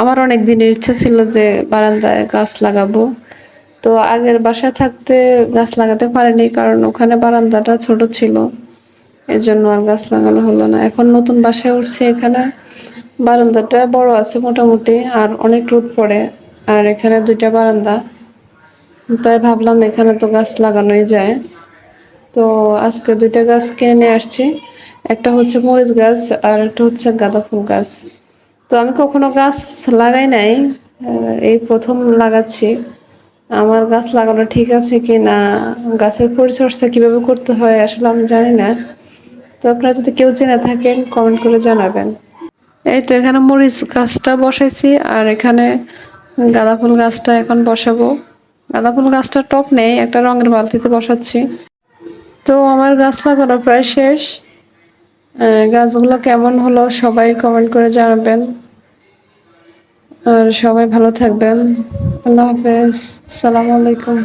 আমার অনেক দিনের ইচ্ছা ছিল যে বারান্দায় গাছ লাগাবো। তো আগের বাসায় থাকতে গাছ লাগাতে পারিনি, কারণ ওখানে বারান্দাটা ছোট ছিল। এজন্য আর গাছ লাগানো হলো না। এখন নতুন বাসায় উঠছি, এখানে বারান্দাটা বড় আছে মোটামুটি, আর অনেক রোদ পড়ে। আর এখানে ২টা বারান্দা, তাই ভাবলাম এখানে তো গাছ লাগানোই যায়। তো আজকে ২টা গাছ কিনে নিয়ে আসছি। একটা হচ্ছে মরিচ গাছ আর একটা হচ্ছে গাঁদা ফুল গাছ। তো আমি কখনো গাছ লাগাই নাই, এই প্রথম লাগাচ্ছি। আমার গাছ লাগানো ঠিক আছে কি না, গাছের পরিচর্যা কিভাবে করতে হয় আসলে আমি জানি না। তো আপনারা যদি কেউ জেনে থাকেন কমেন্ট করে জানাবেন। এই তো এখানে মরিচ গাছটা বসাইছি, আর এখানে গাঁদা ফুল গাছটা এখন বসাবো। গাঁদা ফুল গাছটা টব নেই, একটা রঙের বালতিতে বসাচ্ছি। তো আমার গাছ লাগানো প্রায় শেষ। গাছগুলো কেমন হলো সবাই কমেন্ট করে জানাবেন। আর সবাই ভালো থাকবেন। আল্লাহ হাফেজ। আসসালামু আলাইকুম।